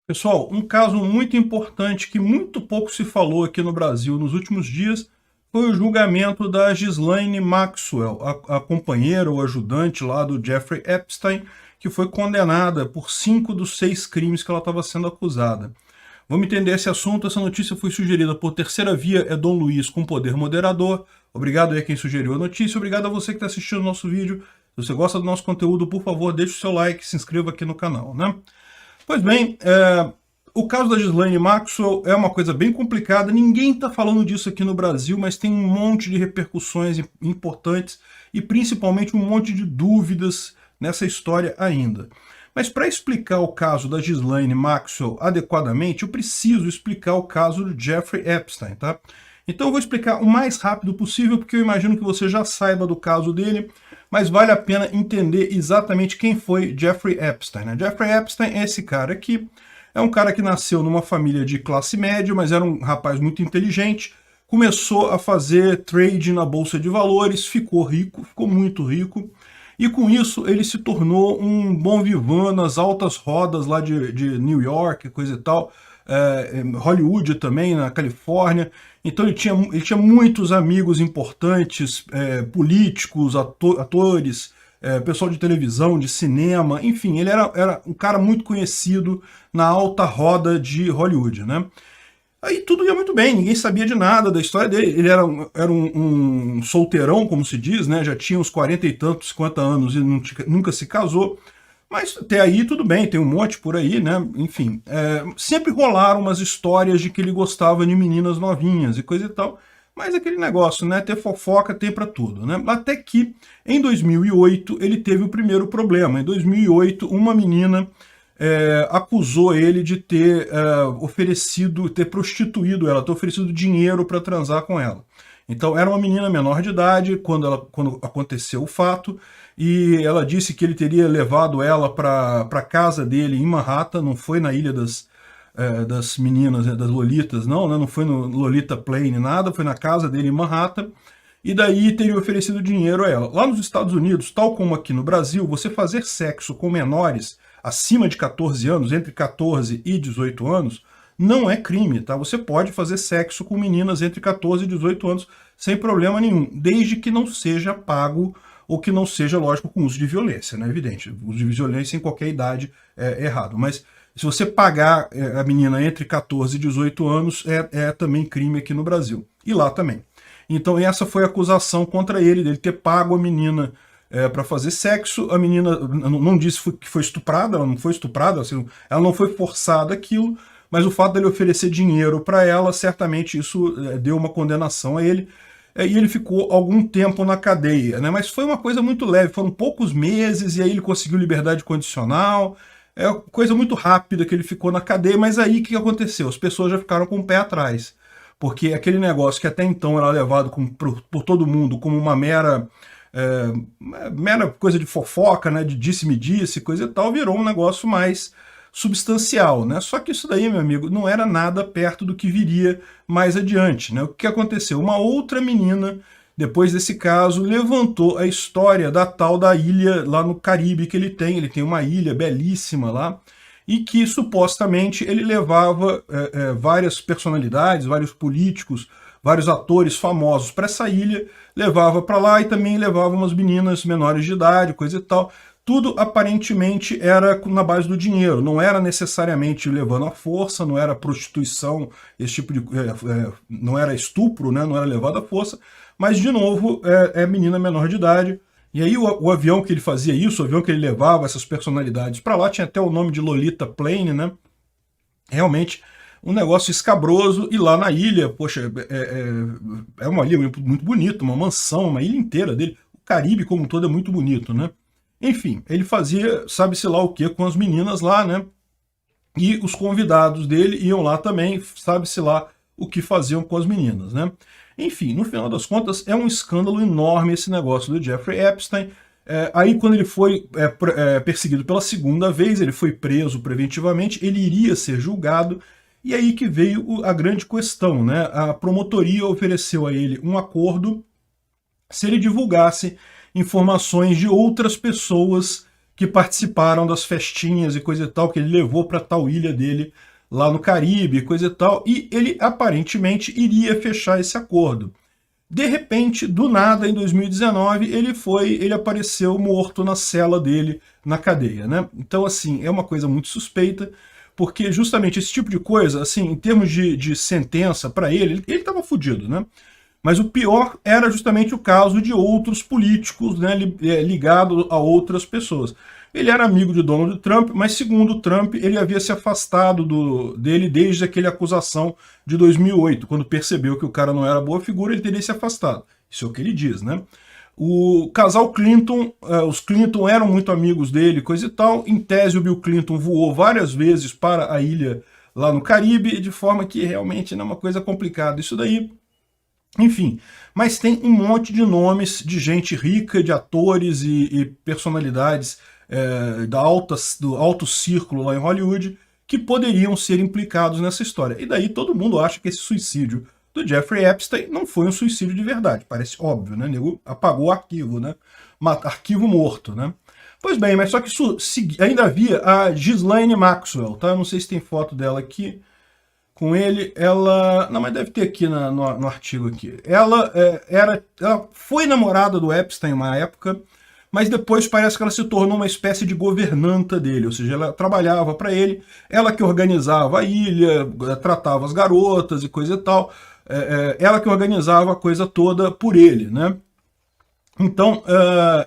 Pessoal, um caso muito importante que muito pouco se falou aqui no Brasil nos últimos dias foi o julgamento da Ghislaine Maxwell, a companheira ou ajudante lá do Jeffrey Epstein, que foi condenada por 5 dos 6 crimes que ela estava sendo acusada. Vamos entender esse assunto. Essa notícia foi sugerida por Terceira Via, é Dom Luiz com poder moderador. Obrigado aí a quem sugeriu a notícia, obrigado a você que está assistindo o nosso vídeo. Se você gosta do nosso conteúdo, por favor, deixe o seu like, se inscreva aqui no canal, né? Pois bem, o caso da Ghislaine Maxwell é uma coisa bem complicada, ninguém está falando disso aqui no Brasil, mas tem um monte de repercussões importantes e principalmente um monte de dúvidas nessa história ainda. Mas para explicar o caso da Ghislaine Maxwell adequadamente, eu preciso explicar o caso do Jeffrey Epstein, tá? Então eu vou explicar o mais rápido possível, porque eu imagino que você já saiba do caso dele, mas vale a pena entender exatamente quem foi Jeffrey Epstein, né? Jeffrey Epstein é esse cara aqui, é um cara que nasceu numa família de classe média, mas era um rapaz muito inteligente, começou a fazer trade na bolsa de valores, ficou rico, ficou muito rico, e com isso ele se tornou um bom vivan nas altas rodas lá de New York, coisa e tal, Hollywood também, na Califórnia. Então ele tinha muitos amigos importantes, políticos, atores, pessoal de televisão, de cinema, enfim, ele era um cara muito conhecido na alta roda de Hollywood, né? Aí tudo ia muito bem, ninguém sabia de nada da história dele. Ele era um solteirão, como se diz, né? Já tinha uns 40 e tantos, 50 anos e nunca se casou. Mas até aí tudo bem, tem um monte por aí, né? Enfim, sempre rolaram umas histórias de que ele gostava de meninas novinhas e coisa e tal. Mas aquele negócio, né? Ter fofoca tem pra tudo, né? Até que, em 2008, ele teve o primeiro problema. Em 2008, uma menina acusou ele de ter ter prostituído ela, ter oferecido dinheiro para transar com ela. Então era uma menina menor de idade quando aconteceu o fato, e ela disse que ele teria levado ela para a casa dele em Manhattan, não foi na ilha das meninas, das lolitas, não, né? Não foi no Lolita Plain, nada, foi na casa dele em Manhattan, e daí teria oferecido dinheiro a ela. Lá nos Estados Unidos, tal como aqui no Brasil, você fazer sexo com menores acima de 14 anos, entre 14 e 18 anos, não é crime, tá? Você pode fazer sexo com meninas entre 14 e 18 anos sem problema nenhum, desde que não seja pago ou que não seja, lógico, com uso de violência, né? Evidente, o uso de violência em qualquer idade é errado, mas se você pagar a menina entre 14 e 18 anos, é também crime aqui no Brasil, e lá também. Então essa foi a acusação contra ele, dele ter pago a menina para fazer sexo. A menina não disse que foi estuprada, ela não foi estuprada, assim, ela não foi forçada aquilo, mas o fato dele oferecer dinheiro para ela, certamente isso deu uma condenação a ele, e ele ficou algum tempo na cadeia, né? Mas foi uma coisa muito leve, foram poucos meses, e aí ele conseguiu liberdade condicional, coisa muito rápida que ele ficou na cadeia. Mas aí o que aconteceu? As pessoas já ficaram com o pé atrás, porque aquele negócio que até então era levado por todo mundo como uma mera coisa de fofoca, né, de disse-me-disse, coisa e tal, virou um negócio mais substancial, né? Só que isso daí, meu amigo, não era nada perto do que viria mais adiante, né? O que aconteceu? Uma outra menina, depois desse caso, levantou a história da tal da ilha lá no Caribe que ele tem uma ilha belíssima lá, e que supostamente ele levava várias personalidades, vários políticos, vários atores famosos para essa ilha, levava para lá e também levava umas meninas menores de idade, coisa e tal. Tudo aparentemente era na base do dinheiro, não era necessariamente levando à força, não era prostituição, esse tipo de não era estupro, né? Não era levado à força, mas de novo é menina menor de idade. E aí o avião que ele fazia isso, o avião que ele levava essas personalidades para lá, tinha até o nome de Lolita Plane, né? Realmente um negócio escabroso. E lá na ilha, poxa, é uma ilha muito bonita, uma mansão, uma ilha inteira dele. O Caribe como um todo é muito bonito, né? Enfim, ele fazia sabe-se lá o que com as meninas lá, né? E os convidados dele iam lá também, sabe-se lá o que faziam com as meninas, né? Enfim, no final das contas, é um escândalo enorme esse negócio do Jeffrey Epstein. Aí quando ele foi perseguido pela segunda vez, ele foi preso preventivamente, ele iria ser julgado, e aí que veio a grande questão, né? A promotoria ofereceu a ele um acordo se ele divulgasse informações de outras pessoas que participaram das festinhas e coisa e tal, que ele levou para tal ilha dele lá no Caribe, coisa e tal, e ele aparentemente iria fechar esse acordo. De repente, do nada, em 2019, ele apareceu morto na cela dele, na cadeia, né? Então, assim, é uma coisa muito suspeita, porque justamente esse tipo de coisa, assim, em termos de sentença para ele estava fudido, né? Mas o pior era justamente o caso de outros políticos, né, ligados a outras pessoas. Ele era amigo de Donald Trump, mas segundo Trump, ele havia se afastado dele desde aquela acusação de 2008. Quando percebeu que o cara não era boa figura, ele teria se afastado. Isso é o que ele diz, né? O casal Clinton, os Clinton eram muito amigos dele, coisa e tal. Em tese, o Bill Clinton voou várias vezes para a ilha lá no Caribe, de forma que realmente não é uma coisa complicada isso daí. Enfim, mas tem um monte de nomes de gente rica, de atores e personalidades do alto círculo lá em Hollywood que poderiam ser implicados nessa história. E daí todo mundo acha que esse suicídio do Jeffrey Epstein não foi um suicídio de verdade. Parece óbvio, né? O nego apagou o arquivo, né? Arquivo morto, né? Pois bem, mas só que ainda havia a Ghislaine Maxwell, tá? Eu não sei se tem foto dela aqui com ele. Ela... Não, mas deve ter aqui no artigo aqui. Ela foi namorada do Epstein uma época, mas depois parece que ela se tornou uma espécie de governanta dele, ou seja, ela trabalhava para ele, ela que organizava a ilha, tratava as garotas e coisa e tal, ela que organizava a coisa toda por ele, né? Então,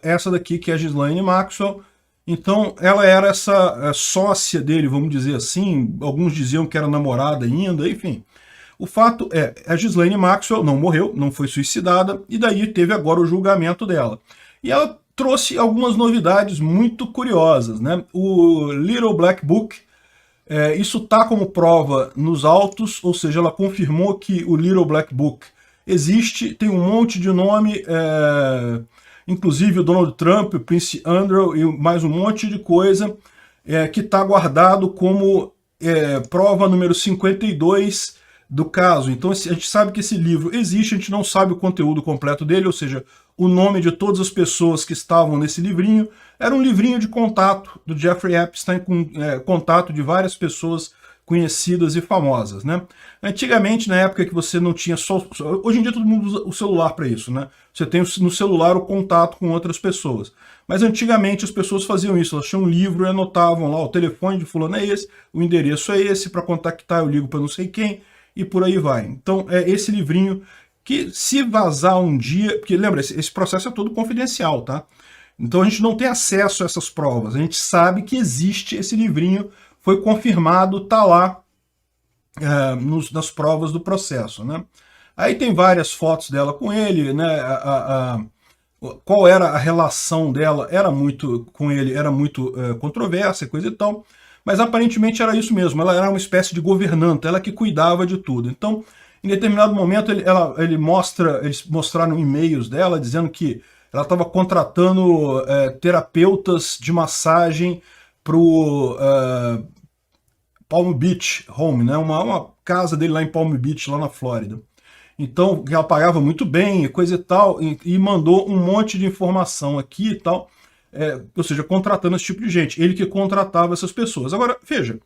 essa daqui que é a Ghislaine Maxwell, então ela era essa sócia dele, vamos dizer assim, alguns diziam que era namorada ainda, enfim. O fato é, a Ghislaine Maxwell não morreu, não foi suicidada, e daí teve agora o julgamento dela. E ela trouxe algumas novidades muito curiosas, né? O Little Black Book, isso está como prova nos autos, ou seja, ela confirmou que o Little Black Book existe, tem um monte de nome, inclusive o Donald Trump, o Prince Andrew e mais um monte de coisa, que está guardado como prova número 52 do caso. Então a gente sabe que esse livro existe, a gente não sabe o conteúdo completo dele, ou seja, o nome de todas as pessoas que estavam nesse livrinho. Era um livrinho de contato do Jeffrey Epstein, com contato de várias pessoas conhecidas e famosas, né? Antigamente, na época que você não tinha só... Hoje em dia todo mundo usa o celular para isso, né? Você tem no celular o contato com outras pessoas. Mas antigamente as pessoas faziam isso, elas tinham um livro e anotavam lá, o telefone de fulano é esse, o endereço é esse, para contactar eu ligo para não sei quem, e por aí vai. Então é esse livrinho que, se vazar um dia... Porque lembra, esse processo é todo confidencial, tá? Então a gente não tem acesso a essas provas, a gente sabe que existe esse livrinho, foi confirmado, tá lá nas provas do processo, né? Aí tem várias fotos dela com ele, né? Qual era a relação dela com ele, era muito controversa, coisa e tal, mas aparentemente era isso mesmo, ela era uma espécie de governanta, ela que cuidava de tudo. Então, em determinado momento, eles mostraram e-mails dela dizendo que ela estava contratando terapeutas de massagem para o Palm Beach Home, né? Uma casa dele lá em Palm Beach, lá na Flórida. Então, ela pagava muito bem, coisa e tal, e mandou um monte de informação aqui e tal, ou seja, contratando esse tipo de gente. Ele que contratava essas pessoas. Agora, veja,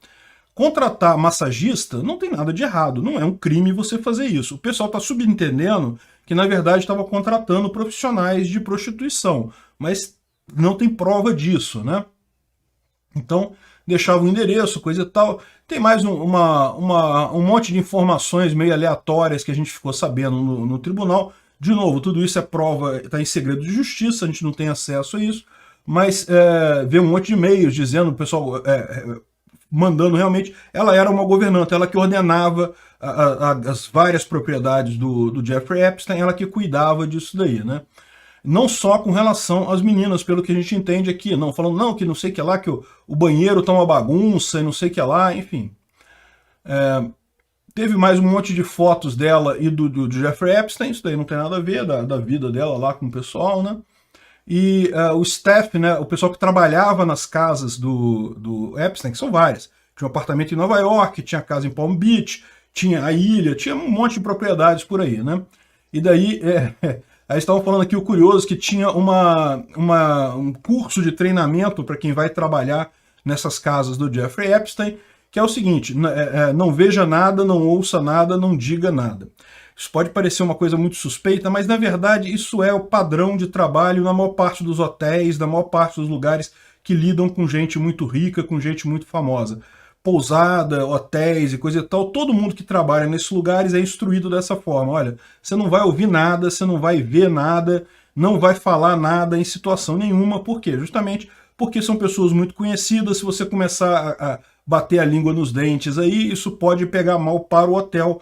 contratar massagista não tem nada de errado, não é um crime você fazer isso. O pessoal está subentendendo que, na verdade, estava contratando profissionais de prostituição, mas não tem prova disso, né? Então, deixava o endereço, coisa e tal. Tem mais um monte de informações meio aleatórias que a gente ficou sabendo no tribunal. De novo, tudo isso é prova, está em segredo de justiça, a gente não tem acesso a isso, mas veio um monte de e-mails dizendo, o pessoal mandando realmente, ela era uma governanta, ela que ordenava as várias propriedades do Jeffrey Epstein, ela que cuidava disso daí, né? Não só com relação às meninas, pelo que a gente entende aqui, não, falando não, que não sei o que lá, que o banheiro tá uma bagunça e não sei o que lá, enfim. Teve mais um monte de fotos dela e do Jeffrey Epstein, isso daí não tem nada a ver, da vida dela lá com o pessoal, né? E o staff, né, o pessoal que trabalhava nas casas do Epstein, que são várias, tinha um apartamento em Nova York, tinha casa em Palm Beach, tinha a ilha, tinha um monte de propriedades por aí, né? E daí... Aí estavam falando aqui o curioso que tinha um curso de treinamento para quem vai trabalhar nessas casas do Jeffrey Epstein, que é o seguinte: não veja nada, não ouça nada, não diga nada. Isso pode parecer uma coisa muito suspeita, mas na verdade isso é o padrão de trabalho na maior parte dos hotéis, na maior parte dos lugares que lidam com gente muito rica, com gente muito famosa. Pousada, hotéis e coisa e tal, todo mundo que trabalha nesses lugares é instruído dessa forma. Olha, você não vai ouvir nada, você não vai ver nada, não vai falar nada em situação nenhuma. Por quê? Justamente porque são pessoas muito conhecidas. Se você começar a bater a língua nos dentes aí, isso pode pegar mal para o hotel.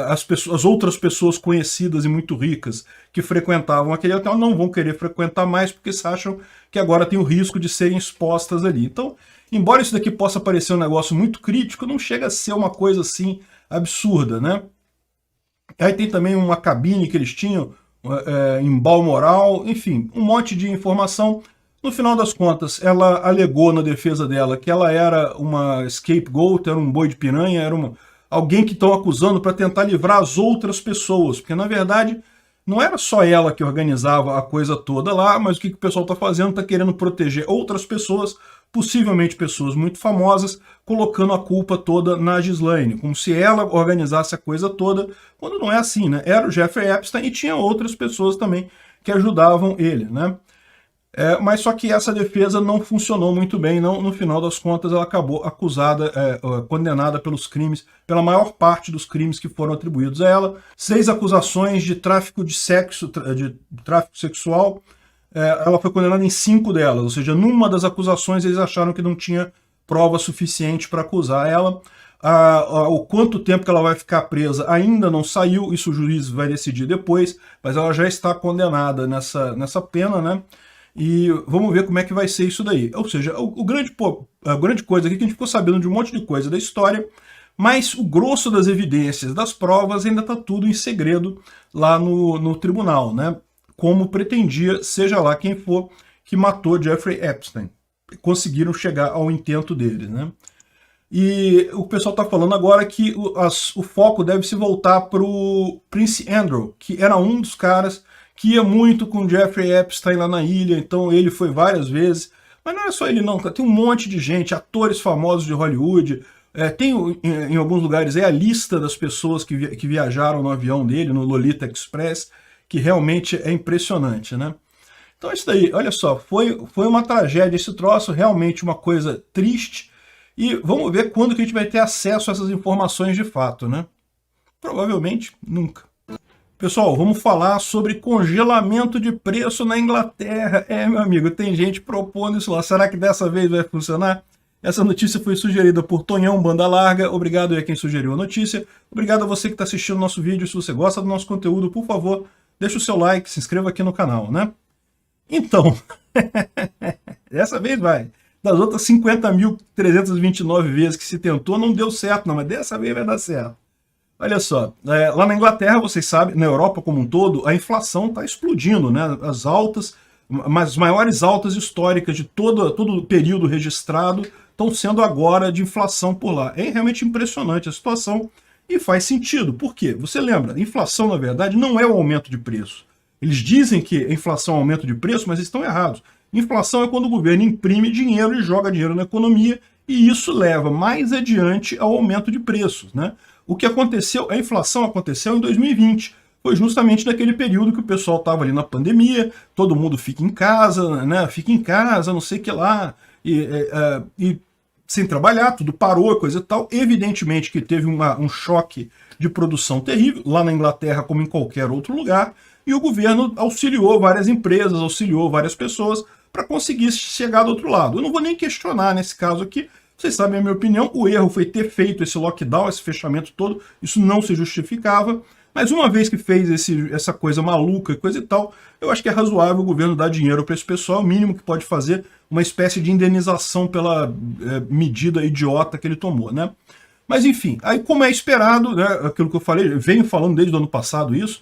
As outras pessoas conhecidas e muito ricas que frequentavam aquele hotel não vão querer frequentar mais porque acham que agora tem o risco de serem expostas ali. Então, embora isso daqui possa parecer um negócio muito crítico, não chega a ser uma coisa assim absurda, né? Aí tem também uma cabine que eles tinham em Balmoral, enfim, um monte de informação. No final das contas, ela alegou na defesa dela que ela era uma scapegoat, era um boi de piranha, era alguém que estão acusando para tentar livrar as outras pessoas, porque na verdade não era só ela que organizava a coisa toda lá, mas o que o pessoal está fazendo? Está querendo proteger outras pessoas, possivelmente pessoas muito famosas, colocando a culpa toda na Ghislaine, como se ela organizasse a coisa toda, quando não é assim, né? Era o Jeffrey Epstein e tinha outras pessoas também que ajudavam ele, né? Mas só que essa defesa não funcionou muito bem, não. No final das contas ela acabou acusada, condenada pelos crimes, pela maior parte dos crimes que foram atribuídos a ela. 6 acusações de tráfico de tráfico sexual, ela foi condenada em 5 delas, ou seja, numa das acusações eles acharam que não tinha prova suficiente para acusar ela. O quanto tempo que ela vai ficar presa ainda não saiu, isso o juiz vai decidir depois, mas ela já está condenada nessa pena, né? E vamos ver como é que vai ser isso daí. Ou seja, a grande coisa aqui é que a gente ficou sabendo de um monte de coisa da história, mas o grosso das evidências, das provas, ainda está tudo em segredo lá no tribunal, né? Como pretendia, seja lá quem for, que matou Jeffrey Epstein. Conseguiram chegar ao intento deles, né? E o pessoal está falando agora que o foco deve se voltar para o Prince Andrew, que era um dos caras que ia muito com Jeffrey Epstein lá na ilha, então ele foi várias vezes. Mas não é só ele não, tem um monte de gente, atores famosos de Hollywood, tem em alguns lugares a lista das pessoas que viajaram no avião dele, no Lolita Express, que realmente é impressionante, né? Então é isso daí, olha só, foi uma tragédia esse troço, realmente uma coisa triste, e vamos ver quando que a gente vai ter acesso a essas informações de fato, né? Provavelmente nunca. Pessoal, vamos falar sobre congelamento de preço na Inglaterra. Meu amigo, tem gente propondo isso lá. Será que dessa vez vai funcionar? Essa notícia foi sugerida por Tonhão Banda Larga. Obrigado a quem sugeriu a notícia. Obrigado a você que está assistindo o nosso vídeo. Se você gosta do nosso conteúdo, por favor, deixa o seu like, se inscreva aqui no canal, né? Então, dessa vez vai. Das outras 50.329 vezes que se tentou, não deu certo, não. Mas dessa vez vai dar certo. Olha só, lá na Inglaterra, vocês sabem, na Europa como um todo, a inflação está explodindo, né? As maiores altas históricas de todo o período registrado estão sendo agora de inflação por lá. É realmente impressionante a situação e faz sentido. Por quê? Você lembra, inflação, na verdade, não é o aumento de preço. Eles dizem que a inflação é aumento de preço, mas eles estão errados. Inflação é quando o governo imprime dinheiro e joga dinheiro na economia, e isso leva mais adiante ao aumento de preços, né? O que aconteceu, a inflação aconteceu em 2020. Foi justamente naquele período que o pessoal estava ali na pandemia, todo mundo fica em casa, né? Fica em casa, não sei o que lá, e sem trabalhar, tudo parou, coisa e tal. Evidentemente que teve um choque de produção terrível, lá na Inglaterra como em qualquer outro lugar, e o governo auxiliou várias empresas, auxiliou várias pessoas para conseguir chegar do outro lado. Eu não vou nem questionar nesse caso aqui. Vocês sabem a minha opinião, o erro foi ter feito esse lockdown, esse fechamento todo, isso não se justificava, mas uma vez que fez essa coisa maluca e coisa e tal, eu acho que é razoável o governo dar dinheiro para esse pessoal, o mínimo que pode fazer, uma espécie de indenização pela medida idiota que ele tomou, né? Mas enfim, aí como é esperado, né, aquilo que eu falei, eu venho falando desde o ano passado isso,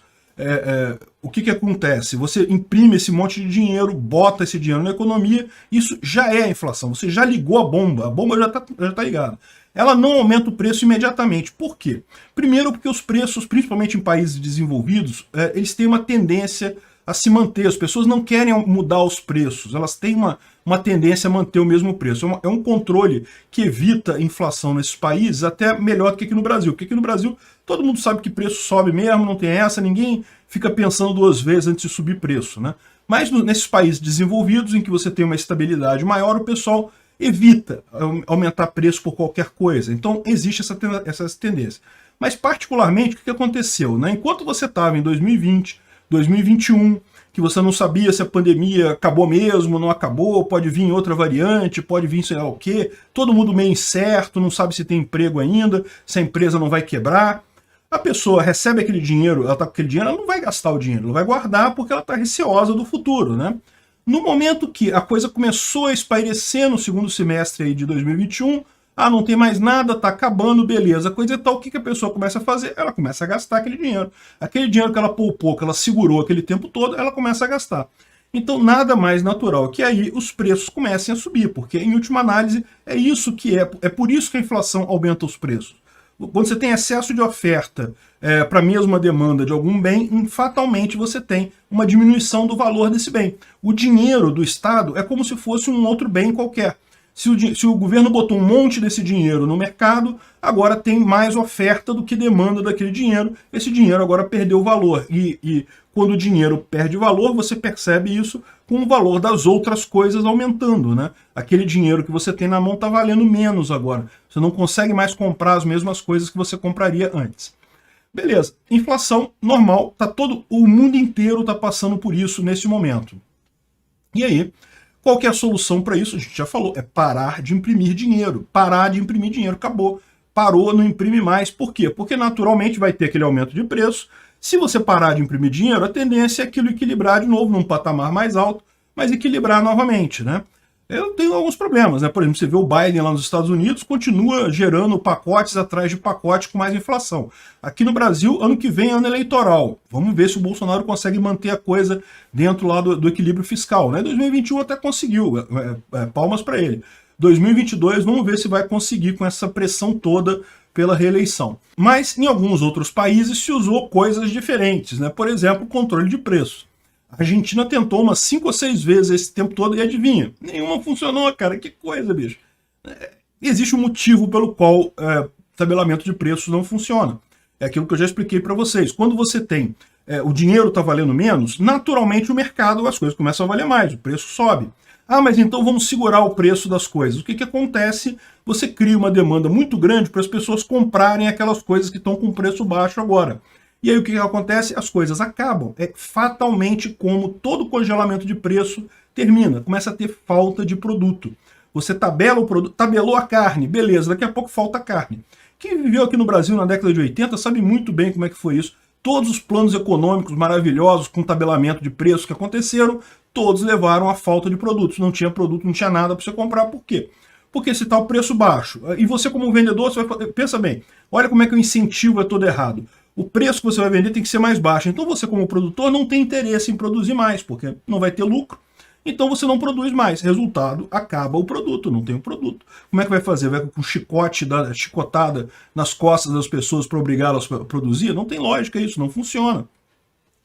o que acontece? Você imprime esse monte de dinheiro, bota esse dinheiro na economia, isso já é a inflação, você já ligou a bomba já tá ligada. Ela não aumenta o preço imediatamente. Por quê? Primeiro porque os preços, principalmente em países desenvolvidos, eles têm uma tendência a se manter. As pessoas não querem mudar os preços, elas têm uma tendência a manter o mesmo preço. É um controle que evita inflação nesses países até melhor do que aqui no Brasil. Porque aqui no Brasil todo mundo sabe que preço sobe mesmo, não tem essa, ninguém fica pensando duas vezes antes de subir preço, né? Mas nesses países desenvolvidos, em que você tem uma estabilidade maior, o pessoal evita aumentar preço por qualquer coisa. Então existe essa tendência. Mas particularmente, o que aconteceu, né? Enquanto você estava em 2020, 2021, que você não sabia se a pandemia acabou mesmo, não acabou, pode vir outra variante, pode vir sei lá o quê, todo mundo meio incerto, não sabe se tem emprego ainda, se a empresa não vai quebrar. A pessoa recebe aquele dinheiro, ela está com aquele dinheiro, ela não vai gastar o dinheiro, ela vai guardar porque ela está receosa do futuro, né? No momento que a coisa começou a espairecer no segundo semestre aí de 2021, não tem mais nada, está acabando, beleza, coisa e tal, o que a pessoa começa a fazer? Ela começa a gastar aquele dinheiro. Aquele dinheiro que ela poupou, que ela segurou aquele tempo todo, ela começa a gastar. Então nada mais natural que aí os preços comecem a subir, porque em última análise é isso que é por isso que a inflação aumenta os preços. Quando você tem excesso de oferta para a mesma demanda de algum bem, fatalmente você tem uma diminuição do valor desse bem. O dinheiro do Estado é como se fosse um outro bem qualquer. Se o governo botou um monte desse dinheiro no mercado, agora tem mais oferta do que demanda daquele dinheiro. Esse dinheiro agora perdeu valor. E quando o dinheiro perde valor, você percebe isso com o valor das outras coisas aumentando, né? Aquele dinheiro que você tem na mão está valendo menos agora. Você não consegue mais comprar as mesmas coisas que você compraria antes. Beleza, inflação normal, o mundo inteiro está passando por isso nesse momento. E aí, qual que é a solução para isso? A gente já falou, é parar de imprimir dinheiro. Parar de imprimir dinheiro, acabou. Parou, não imprime mais. Por quê? Porque naturalmente vai ter aquele aumento de preço. Se você parar de imprimir dinheiro, a tendência é aquilo equilibrar de novo num patamar mais alto, mas equilibrar novamente, né? Eu tenho alguns problemas, né? Por exemplo, você vê o Biden lá nos Estados Unidos, continua gerando pacotes atrás de pacotes com mais inflação. Aqui no Brasil, ano que vem é ano eleitoral. Vamos ver se o Bolsonaro consegue manter a coisa dentro lá do equilíbrio fiscal, né? 2021 até conseguiu, palmas para ele. 2022, vamos ver se vai conseguir com essa pressão toda pela reeleição. Mas em alguns outros países se usou coisas diferentes, né? Por exemplo, o controle de preços. A Argentina tentou umas 5 ou 6 vezes esse tempo todo e adivinha? Nenhuma funcionou, cara. Que coisa, bicho. Existe um motivo pelo qual tabelamento de preços não funciona. É aquilo que eu já expliquei para vocês. Quando você tem o dinheiro está valendo menos, naturalmente o mercado, as coisas começam a valer mais, o preço sobe. Mas então vamos segurar o preço das coisas. O que acontece? Você cria uma demanda muito grande para as pessoas comprarem aquelas coisas que estão com preço baixo agora. E aí o que acontece? As coisas acabam. É fatalmente como todo congelamento de preço termina. Começa a ter falta de produto. Você tabela o produto, tabelou a carne, beleza, daqui a pouco falta carne. Quem viveu aqui no Brasil na década de 80 sabe muito bem como é que foi isso. Todos os planos econômicos maravilhosos com tabelamento de preços que aconteceram, todos levaram à falta de produtos. Não tinha produto, não tinha nada para você comprar. Por quê? Porque se está o preço baixo. E você como vendedor, você vai, pensa bem, olha como é que o incentivo é todo errado. O preço que você vai vender tem que ser mais baixo. Então você como produtor não tem interesse em produzir mais, porque não vai ter lucro. Então você não produz mais. Resultado, acaba o produto, não tem um produto. Como é que vai fazer? Vai com chicotada nas costas das pessoas para obrigá-las a produzir? Não tem lógica isso, não funciona.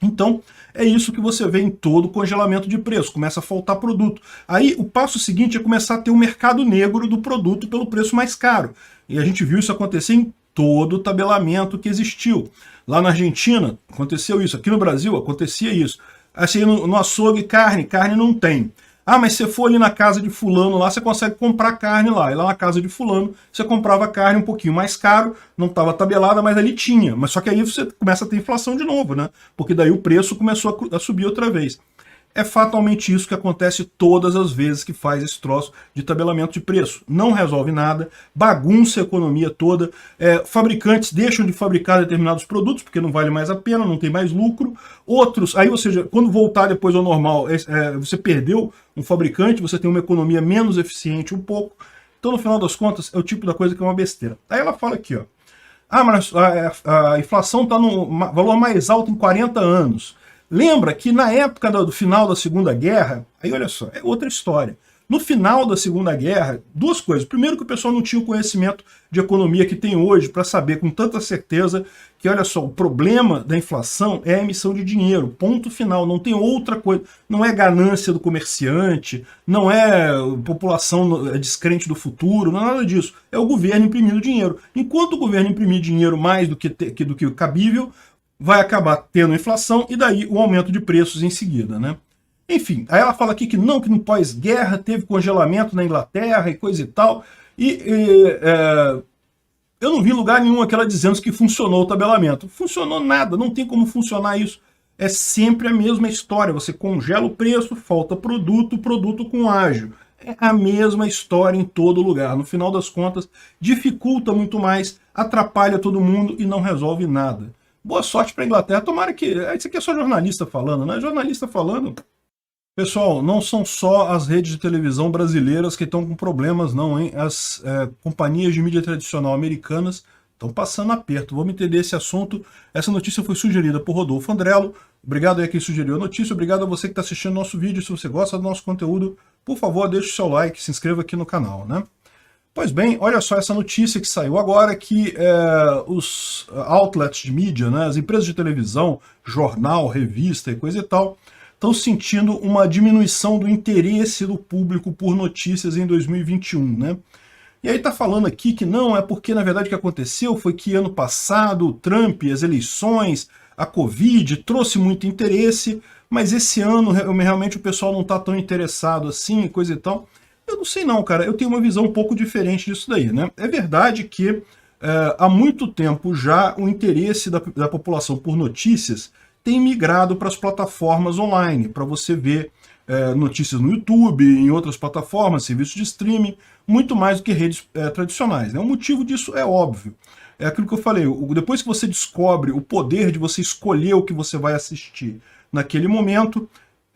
Então, é isso que você vê em todo congelamento de preço, começa a faltar produto. Aí, o passo seguinte é começar a ter um mercado negro do produto pelo preço mais caro. E a gente viu isso acontecer em todo o tabelamento que existiu. Lá na Argentina, aconteceu isso. Aqui no Brasil, acontecia isso. Assim, no açougue, carne não tem. Mas se você for ali na casa de fulano lá, você consegue comprar carne lá. E lá na casa de fulano, você comprava carne um pouquinho mais caro, não estava tabelada, mas ali tinha. Mas só que aí você começa a ter inflação de novo, né? Porque daí o preço começou a subir outra vez. É fatalmente isso que acontece todas as vezes que faz esse troço de tabelamento de preço. Não resolve nada, bagunça a economia toda, fabricantes deixam de fabricar determinados produtos porque não vale mais a pena, não tem mais lucro. Outros, aí, ou seja, quando voltar depois ao normal, você perdeu um fabricante, você tem uma economia menos eficiente um pouco. Então, no final das contas, é o tipo da coisa que é uma besteira. Aí ela fala aqui, ó, mas a inflação está no valor mais alto em 40 anos. Lembra que na época do final da Segunda Guerra, aí olha só, é outra história. No final da Segunda Guerra, duas coisas. Primeiro, que o pessoal não tinha o conhecimento de economia que tem hoje para saber com tanta certeza que, olha só, o problema da inflação é a emissão de dinheiro, ponto final, não tem outra coisa. Não é ganância do comerciante, não é população descrente do futuro, não é nada disso. É o governo imprimindo dinheiro. Enquanto o governo imprimir dinheiro mais do que cabível, vai acabar tendo inflação e daí o aumento de preços em seguida, né? Enfim, aí ela fala aqui que no pós-guerra teve congelamento na Inglaterra e coisa e tal, eu não vi lugar nenhum aqui ela dizendo que funcionou o tabelamento. Funcionou nada, não tem como funcionar isso. É sempre a mesma história, você congela o preço, falta produto, produto com ágio. É a mesma história em todo lugar. No final das contas, dificulta muito mais, atrapalha todo mundo e não resolve nada. Boa sorte para a Inglaterra, tomara que... Isso aqui é só jornalista falando, né? Jornalista falando... Pessoal, não são só as redes de televisão brasileiras que estão com problemas, não, hein? As companhias de mídia tradicional americanas estão passando aperto. Vamos entender esse assunto. Essa notícia foi sugerida por Rodolfo Andrello. Obrigado aí a quem sugeriu a notícia. Obrigado a você que está assistindo nosso vídeo. Se você gosta do nosso conteúdo, por favor, deixe o seu like, se inscreva aqui no canal, né? Pois bem, olha só essa notícia que saiu agora, que os outlets de mídia, né, as empresas de televisão, jornal, revista e coisa e tal, estão sentindo uma diminuição do interesse do público por notícias em 2021, né? E aí tá falando aqui que não, é porque na verdade o que aconteceu foi que ano passado o Trump, as eleições, a Covid trouxe muito interesse, mas esse ano realmente o pessoal não tá tão interessado assim, coisa e tal. Eu não sei não, cara, eu tenho uma visão um pouco diferente disso daí, né? É verdade que há muito tempo já o interesse da população por notícias tem migrado para as plataformas online, para você ver notícias no YouTube, em outras plataformas, serviços de streaming, muito mais do que redes tradicionais, né? O motivo disso é óbvio. É aquilo que eu falei, depois que você descobre o poder de você escolher o que você vai assistir naquele momento,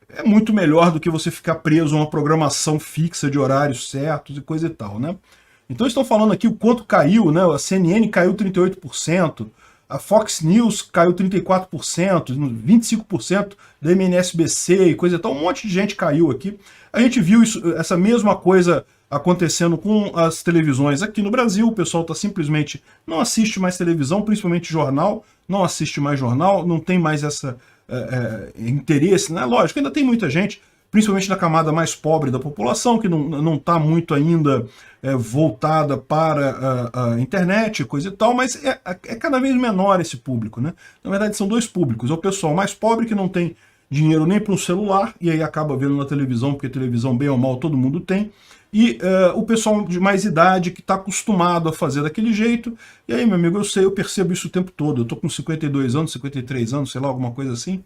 é muito melhor do que você ficar preso a uma programação fixa de horários certos e coisa e tal, né? Então estão falando aqui o quanto caiu, né? A CNN caiu 38%, a Fox News caiu 34%, 25% da MSNBC e coisa e tal, um monte de gente caiu aqui. A gente viu essa mesma coisa acontecendo com as televisões aqui no Brasil, o pessoal simplesmente não assiste mais televisão, principalmente jornal, não assiste mais jornal, não tem mais esse interesse, né? Lógico, ainda tem muita gente, principalmente na camada mais pobre da população, que não está muito ainda voltada para a internet, coisa e tal, mas é cada vez menor esse público, né? Na verdade são dois públicos, é o pessoal mais pobre que não tem dinheiro nem para um celular, e aí acaba vendo na televisão, porque televisão bem ou mal todo mundo tem, e o pessoal de mais idade que está acostumado a fazer daquele jeito, e aí, meu amigo, eu percebo isso o tempo todo, eu estou com 52 anos, 53 anos, sei lá, alguma coisa assim,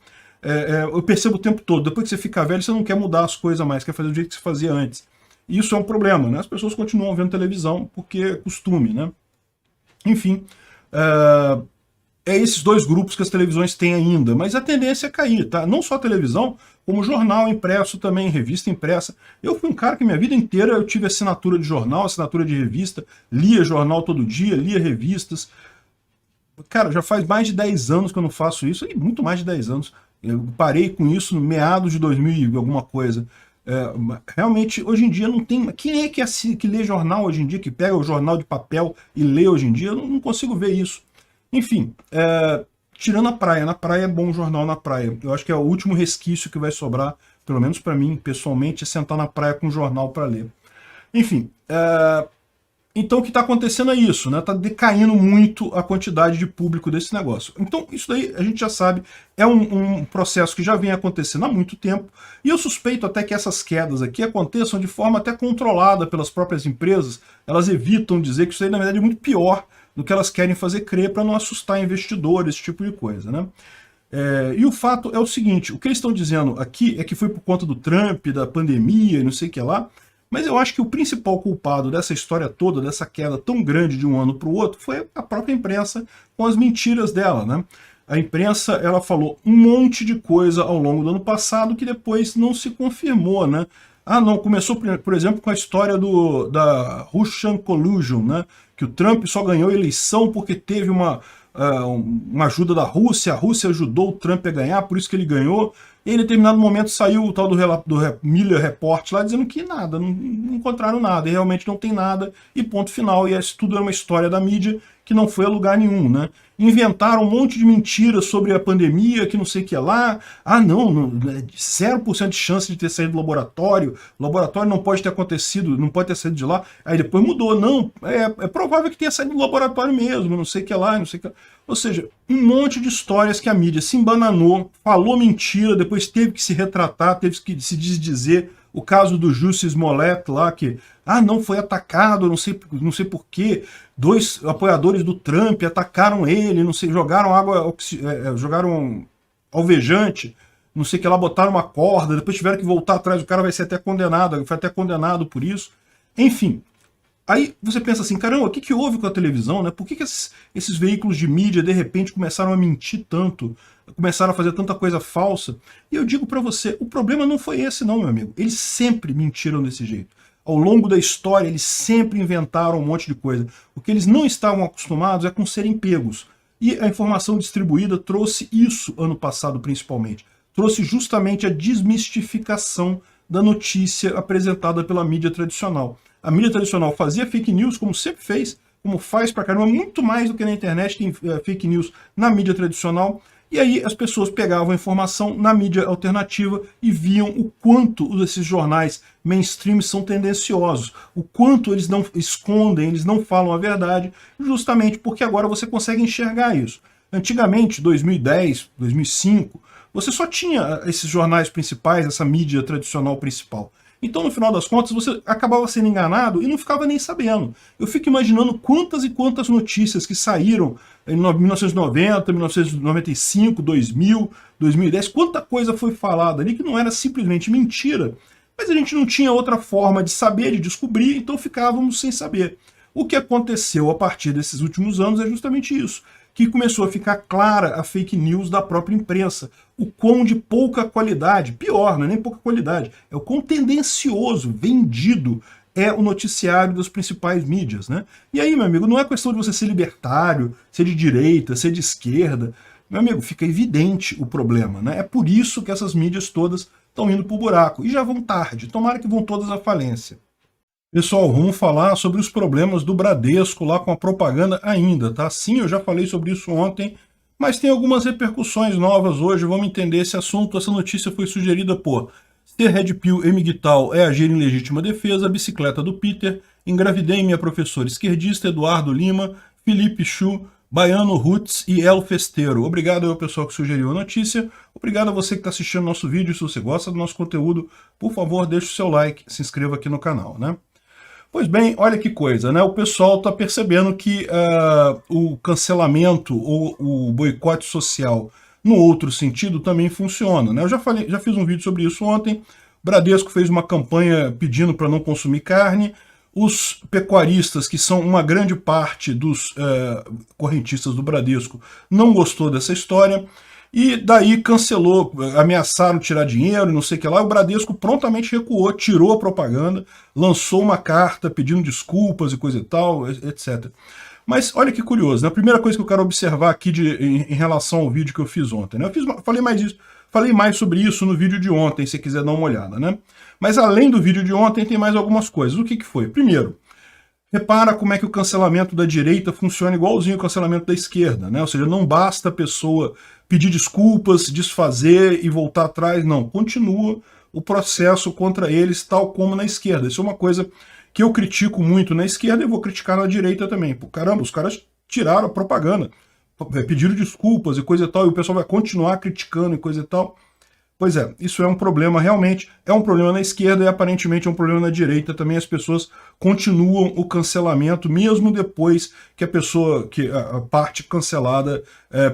eu percebo o tempo todo, depois que você fica velho, você não quer mudar as coisas mais, quer fazer do jeito que você fazia antes. E isso é um problema, né? As pessoas continuam vendo televisão porque é costume, né? Enfim, é esses dois grupos que as televisões têm ainda, mas a tendência é cair, tá? Não só a televisão, como jornal impresso também, revista impressa. Eu fui um cara que minha vida inteira eu tive assinatura de jornal, assinatura de revista, lia jornal todo dia, lia revistas. Cara, já faz mais de 10 anos que eu não faço isso, e muito mais de 10 anos. Eu parei com isso no meados de 2000 e alguma coisa. Realmente, hoje em dia não tem... Quem é que lê jornal hoje em dia, que pega o jornal de papel e lê hoje em dia? Eu não consigo ver isso. Enfim, tirando a praia. Na praia é bom jornal na praia. Eu acho que é o último resquício que vai sobrar, pelo menos para mim, pessoalmente, é sentar na praia com um jornal para ler. Enfim, então o que está acontecendo é isso, né? Está decaindo muito a quantidade de público desse negócio. Então isso daí a gente já sabe, é um processo que já vem acontecendo há muito tempo, e eu suspeito até que essas quedas aqui aconteçam de forma até controlada pelas próprias empresas. Elas evitam dizer que isso aí na verdade é muito pior do que elas querem fazer crer para não assustar investidores, esse tipo de coisa, né? E o fato é o seguinte, o que eles estão dizendo aqui é que foi por conta do Trump, da pandemia e não sei o que lá, mas eu acho que o principal culpado dessa história toda, dessa queda tão grande de um ano para o outro, foi a própria imprensa com as mentiras dela, né? A imprensa, ela falou um monte de coisa ao longo do ano passado que depois não se confirmou, né? Ah, não, começou, por exemplo, com a história da Russian Collusion, né? Que o Trump só ganhou a eleição porque teve uma ajuda da Rússia, a Rússia ajudou o Trump a ganhar, por isso que ele ganhou. e em determinado momento saiu o tal do Miller Report lá dizendo que nada, não encontraram nada, e realmente não tem nada, e ponto final, e isso tudo é uma história da mídia que não foi a lugar nenhum, né? Inventaram um monte de mentiras sobre a pandemia, que não sei o que lá. Ah, não, 0% de chance de ter saído do laboratório, o laboratório não pode ter acontecido, não pode ter saído de lá. Aí depois mudou, não, é provável que tenha saído do laboratório mesmo, não sei o que lá, não sei o que lá. Ou seja, um monte de histórias que a mídia se embananou, falou mentira, depois teve que se retratar, teve que se desdizer. O caso do Jussi Smollett lá, que não foi atacado, não sei por quê. 2 apoiadores do Trump atacaram ele, não sei, jogaram jogaram alvejante, não sei o que lá, botaram uma corda, depois tiveram que voltar atrás, o cara vai ser até condenado, foi até condenado por isso. Enfim, aí você pensa assim, caramba, o que houve com a televisão, né? Por que esses veículos de mídia, de repente, começaram a mentir tanto, começaram a fazer tanta coisa falsa? E eu digo pra você, o problema não foi esse não, meu amigo. Eles sempre mentiram desse jeito. Ao longo da história, eles sempre inventaram um monte de coisa. O que eles não estavam acostumados é com serem pegos. E a informação distribuída trouxe isso, ano passado principalmente. Trouxe justamente a desmistificação da notícia apresentada pela mídia tradicional. A mídia tradicional fazia fake news, como sempre fez, como faz pra caramba, muito mais do que na internet tem fake news na mídia tradicional. E aí as pessoas pegavam a informação na mídia alternativa e viam o quanto esses jornais mainstream são tendenciosos, o quanto eles não escondem, eles não falam a verdade, justamente porque agora você consegue enxergar isso. Antigamente, 2010, 2005, você só tinha esses jornais principais, essa mídia tradicional principal. Então, no final das contas, você acabava sendo enganado e não ficava nem sabendo. Eu fico imaginando quantas e quantas notícias que saíram em 1990, 1995, 2000, 2010, quanta coisa foi falada ali que não era simplesmente mentira, mas a gente não tinha outra forma de saber, de descobrir, então ficávamos sem saber. O que aconteceu a partir desses últimos anos é justamente isso, que começou a ficar clara a fake news da própria imprensa, o quão de pouca qualidade, pior, não é nem pouca qualidade, é o quão tendencioso, vendido é o noticiário das principais mídias, né? E aí, meu amigo, não é questão de você ser libertário, ser de direita, ser de esquerda, meu amigo, fica evidente o problema, né? É por isso que essas mídias todas estão indo para o buraco, e já vão tarde, tomara que vão todas à falência. Pessoal, vamos falar sobre os problemas do Bradesco lá com a propaganda ainda, tá? Sim, eu já falei sobre isso ontem, mas tem algumas repercussões novas hoje, vamos entender esse assunto. Essa notícia foi sugerida por Ser Red Pill e Miguel é agir em legítima defesa, Bicicleta do Peter, Engravidei minha professora esquerdista, Eduardo Lima, Felipe Chu, Baiano Roots e El Festeiro. Obrigado ao pessoal que sugeriu a notícia, obrigado a você que está assistindo nosso vídeo. Se você gosta do nosso conteúdo, por favor, deixe o seu like, se inscreva aqui no canal, né? Pois bem, olha que coisa, né? O pessoal está percebendo que o cancelamento ou o boicote social, no outro sentido, também funciona, né? Eu já fiz um vídeo sobre isso ontem. O Bradesco fez uma campanha pedindo para não consumir carne. Os pecuaristas, que são uma grande parte dos correntistas do Bradesco, não gostou dessa história. E daí cancelou, ameaçaram tirar dinheiro e não sei o que lá, o Bradesco prontamente recuou, tirou a propaganda, lançou uma carta pedindo desculpas e coisa e tal, etc. Mas olha que curioso, né? A primeira coisa que eu quero observar aqui em relação ao vídeo que eu fiz ontem, né? Falei mais sobre isso no vídeo de ontem, se quiser dar uma olhada, né? Mas além do vídeo de ontem, tem mais algumas coisas. O que foi? Primeiro, repara como é que o cancelamento da direita funciona igualzinho ao cancelamento da esquerda, né? Ou seja, não basta a pessoa pedir desculpas, desfazer e voltar atrás, não. Continua o processo contra eles, tal como na esquerda. Isso é uma coisa que eu critico muito na esquerda e vou criticar na direita também. Pô, caramba, os caras tiraram a propaganda, pediram desculpas e coisa e tal, e o pessoal vai continuar criticando e coisa e tal. Pois é, isso é um problema realmente, é um problema na esquerda e aparentemente é um problema na direita também. As pessoas continuam o cancelamento, mesmo depois que a parte cancelada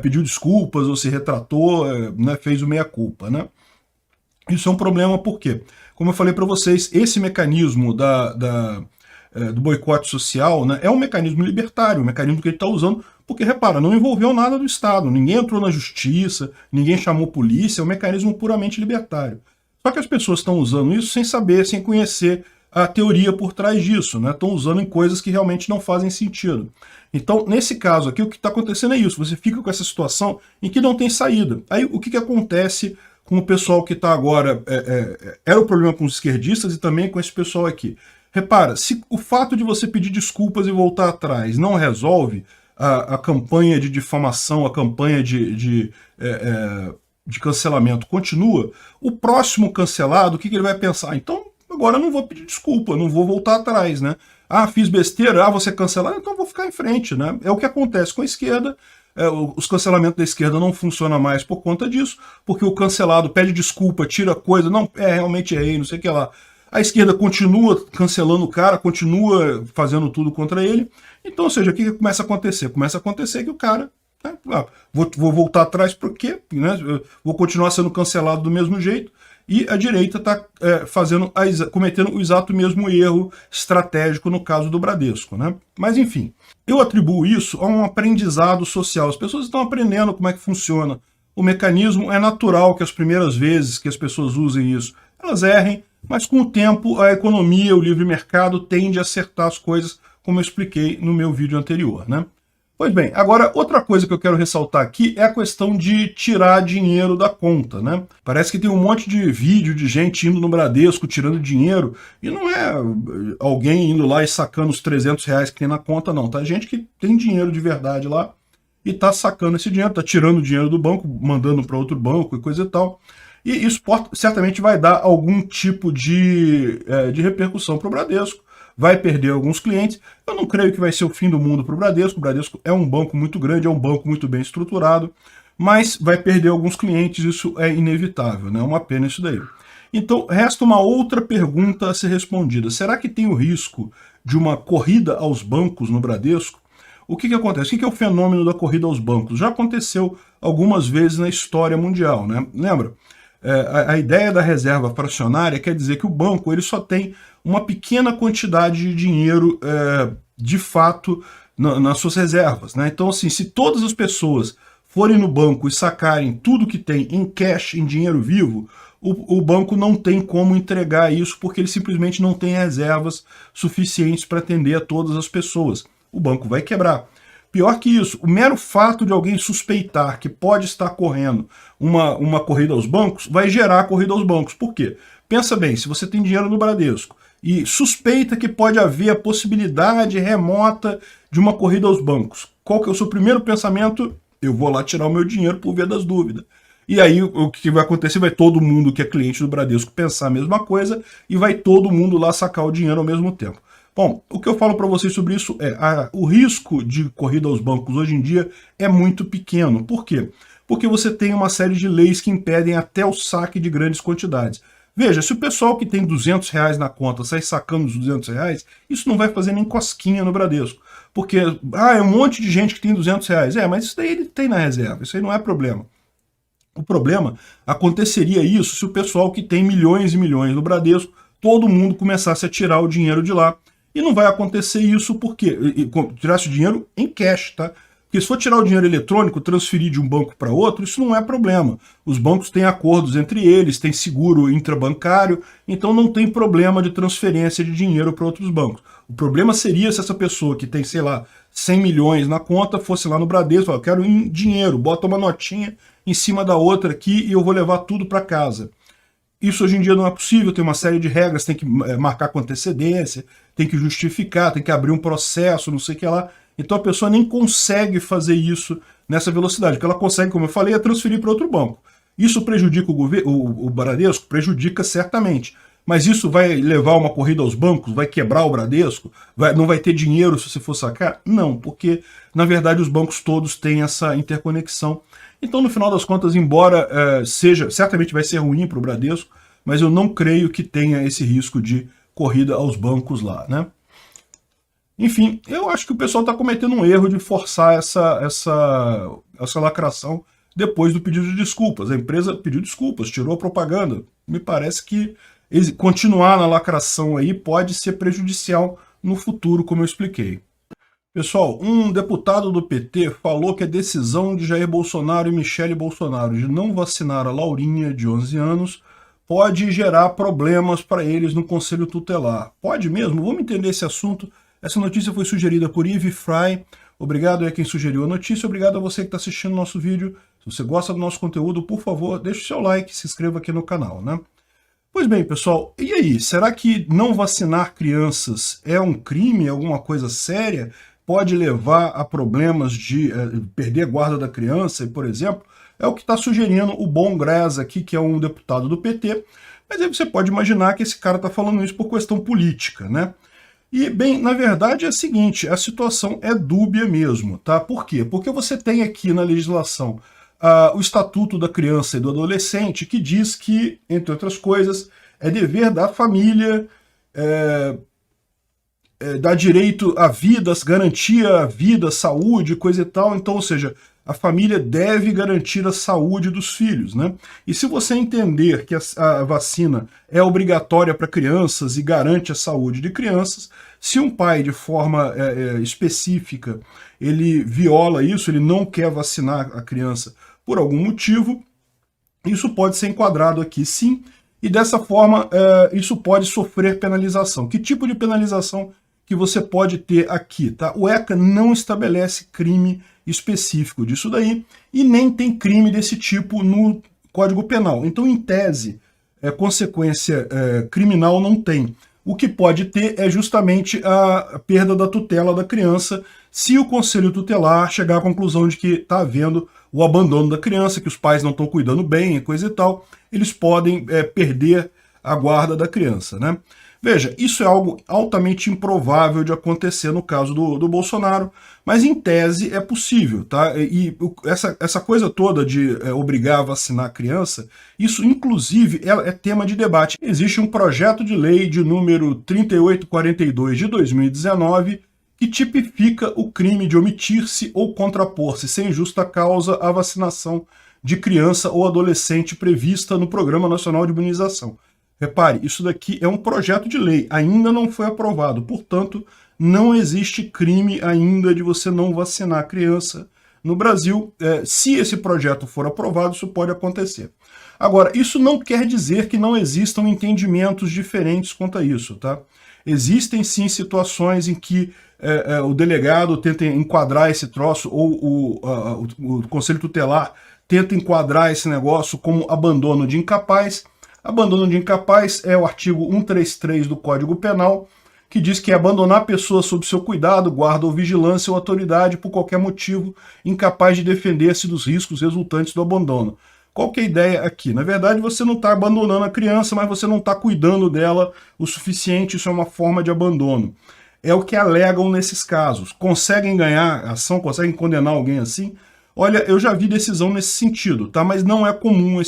pediu desculpas ou se retratou, né, fez o meia-culpa, né? Isso é um problema porque, como eu falei para vocês, esse mecanismo do boicote social, né, é um mecanismo libertário, um mecanismo que ele está usando, porque, repara, não envolveu nada do Estado, ninguém entrou na justiça, ninguém chamou polícia, é um mecanismo puramente libertário. Só que as pessoas estão usando isso sem saber, sem conhecer a teoria por trás disso, né? Estão usando em coisas que realmente não fazem sentido. Então, nesse caso aqui, o que está acontecendo é isso, você fica com essa situação em que não tem saída. Aí, o que acontece com o pessoal que está agora, era o problema com os esquerdistas e também com esse pessoal aqui. Repara, se o fato de você pedir desculpas e voltar atrás não resolve a campanha de difamação, a campanha de cancelamento continua, o próximo cancelado, o que ele vai pensar? Então, agora eu não vou pedir desculpa, não vou voltar atrás, né? Ah, fiz besteira, vou ser cancelado, então vou ficar em frente, né? É o que acontece com a esquerda. Os cancelamentos da esquerda não funcionam mais por conta disso, porque o cancelado pede desculpa, tira coisa, não, realmente errei, não sei o que lá. A esquerda continua cancelando o cara, continua fazendo tudo contra ele. Então, ou seja, o que começa a acontecer? Começa a acontecer que o cara, né, vou voltar atrás por quê? Né, vou continuar sendo cancelado do mesmo jeito. E a direita está cometendo o exato mesmo erro estratégico no caso do Bradesco, né? Mas enfim, eu atribuo isso a um aprendizado social. As pessoas estão aprendendo como é que funciona. O mecanismo é natural que as primeiras vezes que as pessoas usem isso, elas errem, mas com o tempo a economia, o livre mercado tende a acertar as coisas, como eu expliquei no meu vídeo anterior, né? Pois bem, agora outra coisa que eu quero ressaltar aqui é a questão de tirar dinheiro da conta, né? Parece que tem um monte de vídeo de gente indo no Bradesco tirando dinheiro, e não é alguém indo lá e sacando os 300 reais que tem na conta, não. Tá gente que tem dinheiro de verdade lá e tá sacando esse dinheiro, tá tirando o dinheiro do banco, mandando para outro banco e coisa e tal. E isso certamente vai dar algum tipo de repercussão para o Bradesco. Vai perder alguns clientes. Eu não creio que vai ser o fim do mundo para o Bradesco. O Bradesco é um banco muito grande, é um banco muito bem estruturado, mas vai perder alguns clientes, isso é inevitável, né? É uma pena isso daí. Então, resta uma outra pergunta a ser respondida. Será que tem o risco de uma corrida aos bancos no Bradesco? O que acontece? O que é o fenômeno da corrida aos bancos? Já aconteceu algumas vezes na história mundial, né? Lembra? A ideia da reserva fracionária quer dizer que o banco ele só tem uma pequena quantidade de dinheiro de fato nas suas reservas, né? Então, assim, se todas as pessoas forem no banco e sacarem tudo que tem em cash, em dinheiro vivo, o banco não tem como entregar isso porque ele simplesmente não tem reservas suficientes para atender a todas as pessoas. O banco vai quebrar. Pior que isso, o mero fato de alguém suspeitar que pode estar correndo uma corrida aos bancos vai gerar a corrida aos bancos. Por quê? Pensa bem, se você tem dinheiro no Bradesco e suspeita que pode haver a possibilidade remota de uma corrida aos bancos, qual que é o seu primeiro pensamento? Eu vou lá tirar o meu dinheiro por via das dúvidas. E aí o que vai acontecer? Vai todo mundo que é cliente do Bradesco pensar a mesma coisa e vai todo mundo lá sacar o dinheiro ao mesmo tempo. Bom, o que eu falo para vocês sobre isso é o risco de corrida aos bancos hoje em dia é muito pequeno. Por quê? Porque você tem uma série de leis que impedem até o saque de grandes quantidades. Veja, se o pessoal que tem 200 reais na conta sair sacando os 200 reais, isso não vai fazer nem cosquinha no Bradesco. Porque, é um monte de gente que tem 200 reais. Mas isso daí ele tem na reserva, isso aí não é problema. O problema aconteceria isso se o pessoal que tem milhões e milhões no Bradesco, todo mundo começasse a tirar o dinheiro de lá. E não vai acontecer isso porque tirasse o dinheiro em cash, tá? Porque se for tirar o dinheiro eletrônico, transferir de um banco para outro, isso não é problema. Os bancos têm acordos entre eles, têm seguro intrabancário, então não tem problema de transferência de dinheiro para outros bancos. O problema seria se essa pessoa que tem, sei lá, 100 milhões na conta, fosse lá no Bradesco e falasse, eu quero em dinheiro, bota uma notinha em cima da outra aqui e eu vou levar tudo para casa. Isso hoje em dia não é possível, tem uma série de regras, tem que marcar com antecedência, tem que justificar, tem que abrir um processo, não sei o que lá. Então a pessoa nem consegue fazer isso nessa velocidade. O que ela consegue, como eu falei, é transferir para outro banco. Isso prejudica o Bradesco? Prejudica certamente. Mas isso vai levar uma corrida aos bancos? Vai quebrar o Bradesco? Não vai ter dinheiro se você for sacar? Não, porque na verdade os bancos todos têm essa interconexão. Então, no final das contas, embora certamente vai ser ruim para o Bradesco, mas eu não creio que tenha esse risco de corrida aos bancos lá, né? Enfim, eu acho que o pessoal está cometendo um erro de forçar essa lacração depois do pedido de desculpas. A empresa pediu desculpas, tirou a propaganda. Me parece que continuar na lacração aí pode ser prejudicial no futuro, como eu expliquei. Pessoal, um deputado do PT falou que a decisão de Jair Bolsonaro e Michele Bolsonaro de não vacinar a Laurinha, de 11 anos, pode gerar problemas para eles no Conselho Tutelar. Pode mesmo? Vamos entender esse assunto. Essa notícia foi sugerida por Yves Fry. Obrigado a quem sugeriu a notícia. Obrigado a você que está assistindo o nosso vídeo. Se você gosta do nosso conteúdo, por favor, deixe o seu like e se inscreva aqui no canal, né? Pois bem, pessoal, e aí? Será que não vacinar crianças é um crime, alguma coisa séria? Pode levar a problemas de perder a guarda da criança, por exemplo? É o que está sugerindo o Bom Graz aqui, que é um deputado do PT. Mas aí você pode imaginar que esse cara está falando isso por questão política, né? E, bem, na verdade é o seguinte, a situação é dúbia mesmo, tá? Por quê? Porque você tem aqui na legislação o Estatuto da Criança e do Adolescente, que diz que, entre outras coisas, é dever da família dar direito à vida, garantia à vida, saúde, coisa e tal. Então, ou seja, a família deve garantir a saúde dos filhos, né? E se você entender que a vacina é obrigatória para crianças e garante a saúde de crianças, se um pai, de forma específica, ele viola isso, ele não quer vacinar a criança por algum motivo, isso pode ser enquadrado aqui sim, e dessa forma isso pode sofrer penalização. Que tipo de penalização que você pode ter aqui, tá? O ECA não estabelece crime específico disso daí, e nem tem crime desse tipo no Código Penal. Então, em tese, consequência criminal não tem. O que pode ter é justamente a perda da tutela da criança, se o Conselho Tutelar chegar à conclusão de que está havendo o abandono da criança, que os pais não estão cuidando bem, coisa e tal, eles podem perder a guarda da criança, né? Veja, isso é algo altamente improvável de acontecer no caso do Bolsonaro, mas em tese é possível, tá? E essa coisa toda de obrigar a vacinar a criança, isso inclusive é tema de debate. Existe um projeto de lei de número 3842 de 2019 que tipifica o crime de omitir-se ou contrapor-se sem justa causa à vacinação de criança ou adolescente prevista no Programa Nacional de Imunização. Repare, isso daqui é um projeto de lei, ainda não foi aprovado, portanto, não existe crime ainda de você não vacinar a criança no Brasil. Se esse projeto for aprovado, isso pode acontecer. Agora, isso não quer dizer que não existam entendimentos diferentes quanto a isso, tá? Existem sim situações em que o delegado tenta enquadrar esse troço, ou o Conselho Tutelar tenta enquadrar esse negócio como abandono de incapaz. Abandono de incapaz é o artigo 133 do Código Penal, que diz que é abandonar a pessoa sob seu cuidado, guarda ou vigilância ou autoridade por qualquer motivo incapaz de defender-se dos riscos resultantes do abandono. Qual que é a ideia aqui? Na verdade, você não está abandonando a criança, mas você não está cuidando dela o suficiente, isso é uma forma de abandono. É o que alegam nesses casos. Conseguem ganhar ação, conseguem condenar alguém assim? Olha, eu já vi decisão nesse sentido, tá? Mas não é comum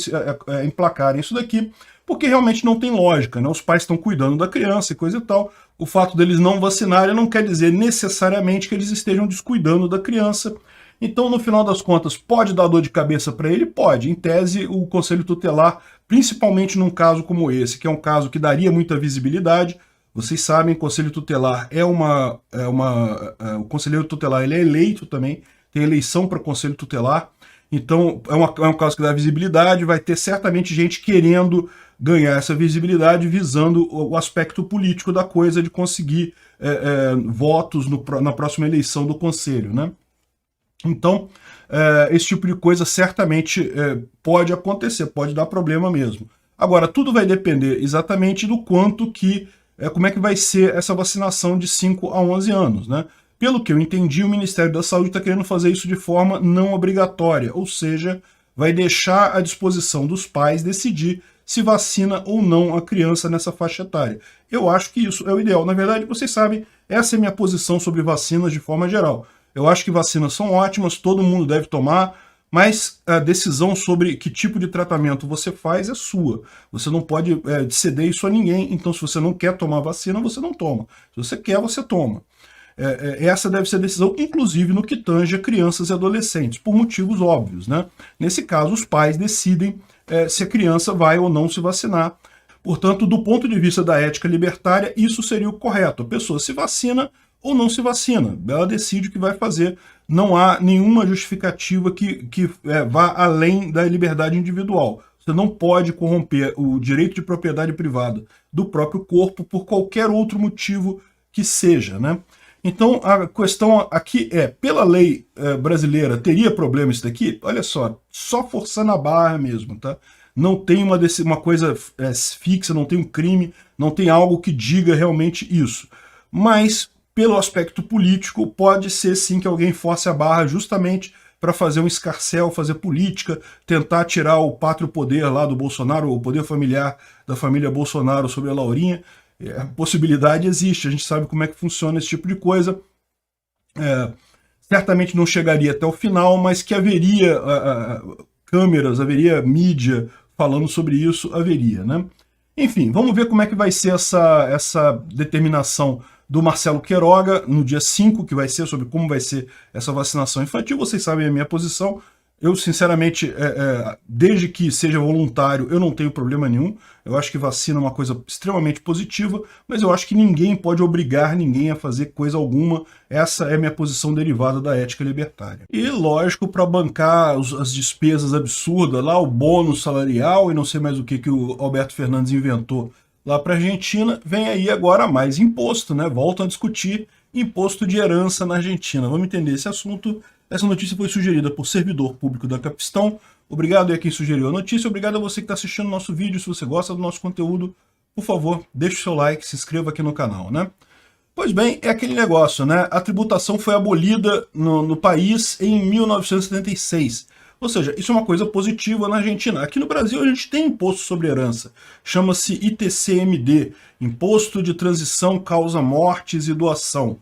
emplacarem isso daqui, porque realmente não tem lógica, né? Os pais estão cuidando da criança e coisa e tal. O fato deles não vacinarem não quer dizer necessariamente que eles estejam descuidando da criança. Então, no final das contas, pode dar dor de cabeça para ele? Pode. Em tese, o Conselho Tutelar, principalmente num caso como esse, que é um caso que daria muita visibilidade. Vocês sabem, o Conselho Tutelar o Conselheiro Tutelar ele é eleito também, tem eleição para Conselho Tutelar, então é um caso que dá visibilidade, vai ter certamente gente querendo ganhar essa visibilidade, visando o aspecto político da coisa, de conseguir votos na próxima eleição do Conselho, né? Então, esse tipo de coisa certamente pode acontecer, pode dar problema mesmo. Agora, tudo vai depender exatamente do quanto como é que vai ser essa vacinação de 5 a 11 anos, né? Pelo que eu entendi, o Ministério da Saúde está querendo fazer isso de forma não obrigatória, ou seja, vai deixar à disposição dos pais decidir se vacina ou não a criança nessa faixa etária. Eu acho que isso é o ideal. Na verdade, vocês sabem, essa é a minha posição sobre vacinas de forma geral. Eu acho que vacinas são ótimas, todo mundo deve tomar, mas a decisão sobre que tipo de tratamento você faz é sua. Você não pode ceder isso a ninguém, então se você não quer tomar vacina, você não toma. Se você quer, você toma. Essa deve ser a decisão, inclusive no que tange a crianças e adolescentes, por motivos óbvios, né? Nesse caso, os pais decidem se a criança vai ou não se vacinar. Portanto, do ponto de vista da ética libertária, isso seria o correto. A pessoa se vacina ou não se vacina. Ela decide o que vai fazer. Não há nenhuma justificativa que vá além da liberdade individual. Você não pode corromper o direito de propriedade privada do próprio corpo por qualquer outro motivo que seja, né? Então a questão aqui é, pela lei brasileira, teria problema isso daqui? Olha só forçando a barra mesmo, tá? Não tem uma coisa fixa, não tem um crime, não tem algo que diga realmente isso. Mas, pelo aspecto político, pode ser sim que alguém force a barra justamente para fazer um escarcéu, fazer política, tentar tirar o pátrio poder lá do Bolsonaro, o poder familiar da família Bolsonaro sobre a Laurinha. A possibilidade existe, a gente sabe como é que funciona esse tipo de coisa. Certamente não chegaria até o final, mas que haveria câmeras, haveria mídia falando sobre isso, haveria, né? Enfim, vamos ver como é que vai ser essa determinação do Marcelo Queiroga no dia 5, que vai ser sobre como vai ser essa vacinação infantil. Vocês sabem a minha posição. Eu, sinceramente, desde que seja voluntário, eu não tenho problema nenhum. Eu acho que vacina é uma coisa extremamente positiva, mas eu acho que ninguém pode obrigar ninguém a fazer coisa alguma. Essa é a minha posição derivada da ética libertária. E, lógico, para bancar as despesas absurdas, lá o bônus salarial e não sei mais o que o Alberto Fernandes inventou lá para a Argentina, vem aí agora mais imposto, né? Voltam a discutir imposto de herança na Argentina. Vamos entender esse assunto. Essa notícia foi sugerida por servidor público da Capistão. Obrigado a quem sugeriu a notícia. Obrigado a você que está assistindo o nosso vídeo. Se você gosta do nosso conteúdo, por favor, deixe o seu like, se inscreva aqui no canal, né? Pois bem, é aquele negócio, né? A tributação foi abolida no país em 1976. Ou seja, isso é uma coisa positiva na Argentina. Aqui no Brasil a gente tem imposto sobre herança. Chama-se ITCMD, Imposto de Transição Causa Mortes e Doação.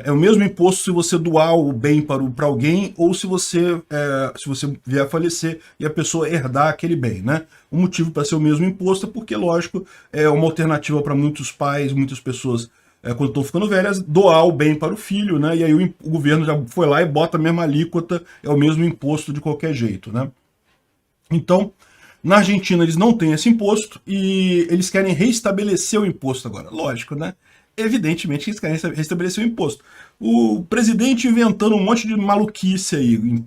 É o mesmo imposto se você doar o bem para alguém ou se você vier a falecer e a pessoa herdar aquele bem, né? O motivo para ser o mesmo imposto é porque, lógico, é uma alternativa para muitos pais, muitas pessoas, quando estão ficando velhas, doar o bem para o filho, né? E aí o governo já foi lá e bota a mesma alíquota, é o mesmo imposto de qualquer jeito, né? Então, na Argentina eles não têm esse imposto e eles querem reestabelecer o imposto agora. Lógico, né? Evidentemente eles querem restabelecer o imposto. O presidente inventando um monte de maluquice aí,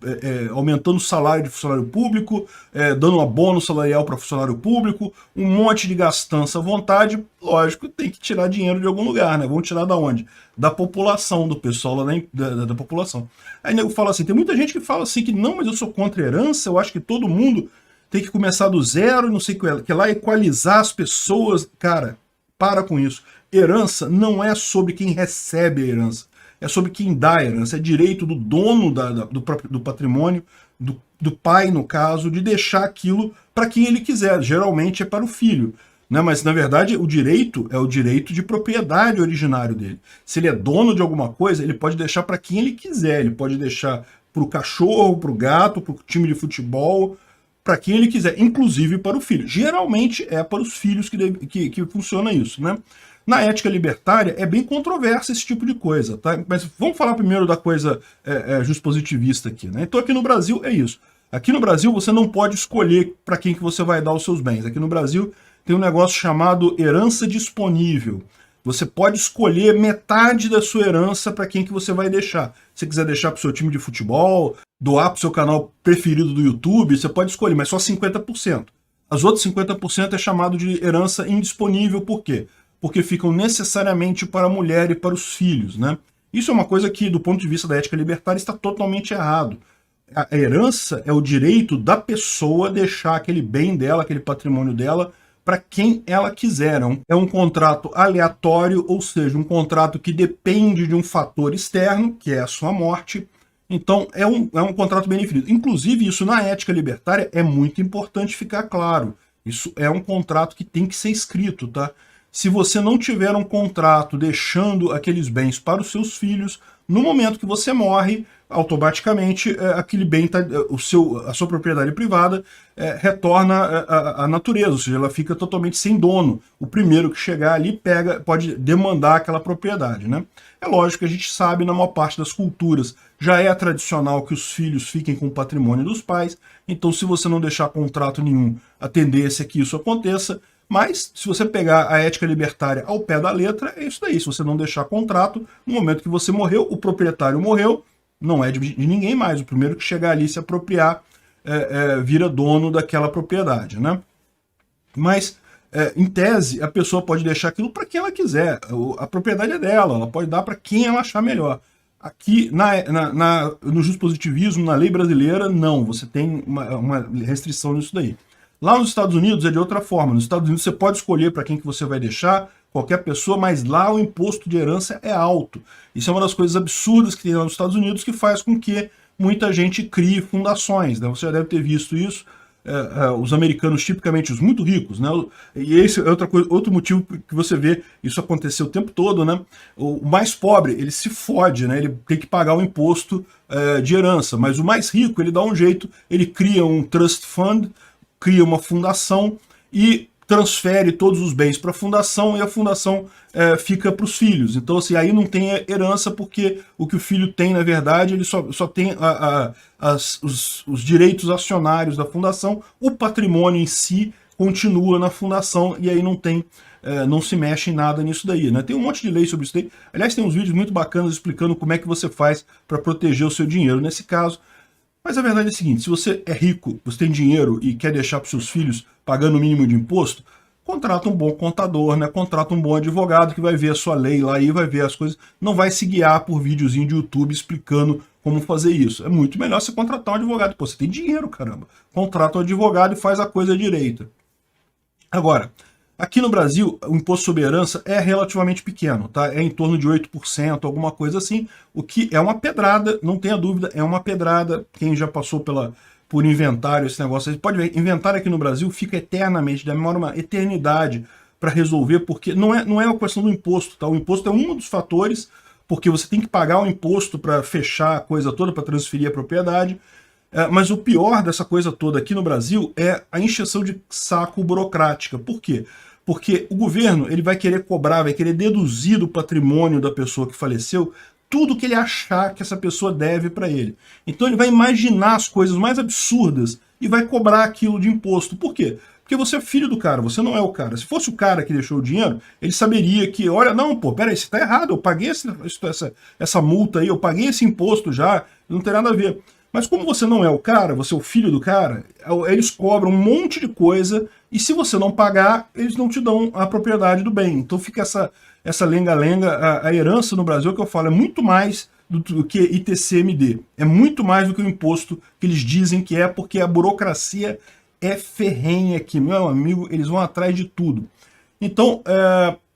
aumentando o salário de funcionário público, dando um bônus salarial para funcionário público, um monte de gastança à vontade. Lógico, tem que tirar dinheiro de algum lugar, né? Vão tirar da onde? Da população, do pessoal lá da população. Aí nego fala assim, tem muita gente que fala assim que não, mas eu sou contra a herança, eu acho que todo mundo tem que começar do zero, não sei o que lá, equalizar as pessoas. Cara, para com isso. Herança não é sobre quem recebe a herança, é sobre quem dá a herança. É direito do dono do patrimônio, do pai, no caso, de deixar aquilo para quem ele quiser. Geralmente é para o filho, né? Mas, na verdade, o direito é o direito de propriedade originário dele. Se ele é dono de alguma coisa, ele pode deixar para quem ele quiser. Ele pode deixar para o cachorro, para o gato, para o time de futebol, para quem ele quiser, inclusive para o filho. Geralmente é para os filhos que funciona isso, né? Na ética libertária é bem controverso esse tipo de coisa, tá? Mas vamos falar primeiro da coisa justpositivista aqui, né? Então aqui no Brasil é isso. Aqui no Brasil você não pode escolher para quem que você vai dar os seus bens. Aqui no Brasil tem um negócio chamado herança disponível. Você pode escolher metade da sua herança para quem que você vai deixar. Se você quiser deixar para o seu time de futebol, doar para o seu canal preferido do YouTube, você pode escolher, mas só 50%. As outras 50% é chamado de herança indisponível. Por quê? Porque ficam necessariamente para a mulher e para os filhos, né? Isso é uma coisa que, do ponto de vista da ética libertária, está totalmente errado. A herança é o direito da pessoa deixar aquele bem dela, aquele patrimônio dela, para quem ela quiser. É um contrato aleatório, ou seja, um contrato que depende de um fator externo, que é a sua morte. Então, é um contrato bem definido. Inclusive, isso na ética libertária é muito importante ficar claro. Isso é um contrato que tem que ser escrito, tá? Se você não tiver um contrato deixando aqueles bens para os seus filhos, no momento que você morre, automaticamente aquele bem, a sua propriedade privada retorna à natureza, ou seja, ela fica totalmente sem dono. O primeiro que chegar ali pode demandar aquela propriedade, né? É lógico que a gente sabe, na maior parte das culturas, já é tradicional que os filhos fiquem com o patrimônio dos pais, então se você não deixar contrato nenhum, a tendência é que isso aconteça. Mas, se você pegar a ética libertária ao pé da letra, é isso daí. Se você não deixar contrato, no momento que você morreu, o proprietário morreu, não é de ninguém mais. O primeiro que chegar ali se apropriar vira dono daquela propriedade, né? Mas em tese, a pessoa pode deixar aquilo para quem ela quiser. A propriedade é dela, ela pode dar para quem ela achar melhor. Aqui, no juspositivismo, na lei brasileira, não. Você tem uma restrição nisso daí. Lá nos Estados Unidos é de outra forma. Nos Estados Unidos você pode escolher para quem que você vai deixar, qualquer pessoa, mas lá o imposto de herança é alto. Isso é uma das coisas absurdas que tem lá nos Estados Unidos, que faz com que muita gente crie fundações, né? Você já deve ter visto isso. Os americanos, tipicamente os muito ricos, né? E esse é outro motivo que você vê isso acontecer o tempo todo, né? O mais pobre, ele se fode, né? Ele tem que pagar o imposto de herança, mas o mais rico, ele dá um jeito, ele cria um trust fund, cria uma fundação e transfere todos os bens para a fundação, e a fundação fica para os filhos. Então, assim, aí não tem herança, porque o que o filho tem, na verdade, ele só tem os direitos acionários da fundação, o patrimônio em si continua na fundação, e aí não se mexe em nada nisso daí, né? Tem um monte de lei sobre isso daí. Aliás, tem uns vídeos muito bacanas explicando como é que você faz para proteger o seu dinheiro nesse caso. Mas a verdade é a seguinte: se você é rico, você tem dinheiro e quer deixar para os seus filhos pagando o mínimo de imposto, contrata um bom contador, né? Contrata um bom advogado que vai ver a sua lei lá e vai ver as coisas. Não vai se guiar por videozinho de YouTube explicando como fazer isso. É muito melhor você contratar um advogado. Pô, você tem dinheiro, caramba. Contrata um advogado e faz a coisa direita. Agora, aqui no Brasil, o imposto sobre herança é relativamente pequeno, tá? É em torno de 8%, alguma coisa assim, o que é uma pedrada, não tenha dúvida, é uma pedrada. Quem já passou por inventário, esse negócio, você pode ver, inventário aqui no Brasil fica eternamente, demora uma eternidade para resolver, porque não é uma questão do imposto, tá? O imposto é um dos fatores, porque você tem que pagar o imposto para fechar a coisa toda, para transferir a propriedade. Mas o pior dessa coisa toda aqui no Brasil é a encheção de saco burocrática. Por quê? Porque o governo ele vai querer cobrar, vai querer deduzir do patrimônio da pessoa que faleceu tudo que ele achar que essa pessoa deve para ele. Então ele vai imaginar as coisas mais absurdas e vai cobrar aquilo de imposto. Por quê? Porque você é filho do cara, você não é o cara. Se fosse o cara que deixou o dinheiro, ele saberia que, olha, não, pô, peraí, você tá errado, eu paguei essa multa aí, eu paguei esse imposto já, não tem nada a ver. Mas como você não é o cara, você é o filho do cara, eles cobram um monte de coisa e se você não pagar, eles não te dão a propriedade do bem. Então fica essa lenga-lenga. A herança no Brasil, que eu falo, é muito mais do que ITCMD. É muito mais do que o imposto que eles dizem que é, porque a burocracia é ferrenha aqui. Meu amigo, eles vão atrás de tudo. Então,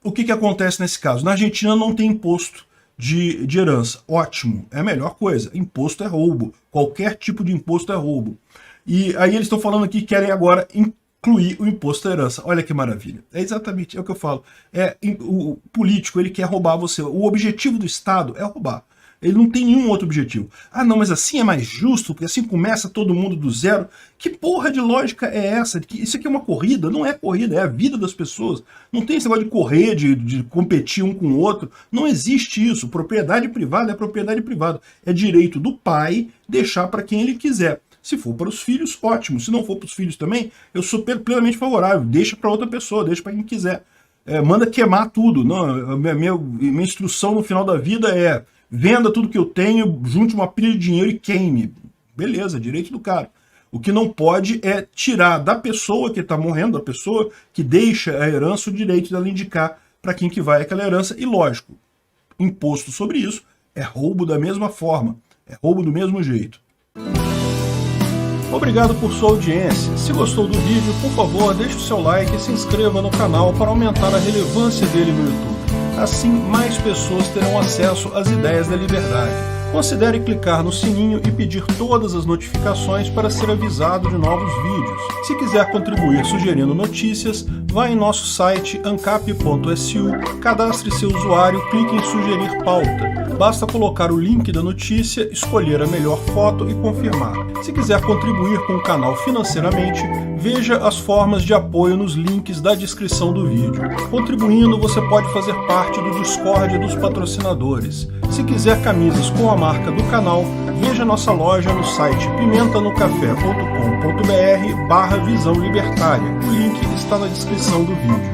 o que acontece nesse caso? Na Argentina não tem imposto de herança. Ótimo, é a melhor coisa. Imposto é roubo. Qualquer tipo de imposto é roubo. E aí eles estão falando aqui que querem agora incluir o imposto da herança. Olha que maravilha. É exatamente o que eu falo. O político, ele quer roubar você. O objetivo do Estado é roubar. Ele não tem nenhum outro objetivo. Ah, não, mas assim é mais justo, porque assim começa todo mundo do zero. Que porra de lógica é essa? Isso aqui é uma corrida? Não é corrida, é a vida das pessoas. Não tem esse negócio de correr, de competir um com o outro. Não existe isso. Propriedade privada é propriedade privada. É direito do pai deixar para quem ele quiser. Se for para os filhos, ótimo. Se não for para os filhos também, eu sou plenamente favorável. Deixa para outra pessoa, deixa para quem quiser. Manda queimar tudo. Não, minha instrução no final da vida é: venda tudo que eu tenho, junte uma pilha de dinheiro e queime. Beleza, direito do cara. O que não pode é tirar da pessoa que está morrendo, da pessoa que deixa a herança, o direito dela indicar para quem que vai aquela herança. E lógico, imposto sobre isso é roubo da mesma forma, é roubo do mesmo jeito. Obrigado por sua audiência. Se gostou do vídeo, por favor, deixe o seu like e se inscreva no canal para aumentar a relevância dele no YouTube. Assim, mais pessoas terão acesso às ideias da liberdade. Considere clicar no sininho e pedir todas as notificações para ser avisado de novos vídeos. Se quiser contribuir sugerindo notícias, vá em nosso site ancap.su, cadastre seu usuário, clique em sugerir pauta. Basta colocar o link da notícia, escolher a melhor foto e confirmar. Se quiser contribuir com o canal financeiramente, veja as formas de apoio nos links da descrição do vídeo. Contribuindo, você pode fazer parte do Discord dos patrocinadores. Se quiser camisas com a marca do canal, veja nossa loja no site pimentanocafé.com.br/visão libertária. O link está na descrição do vídeo.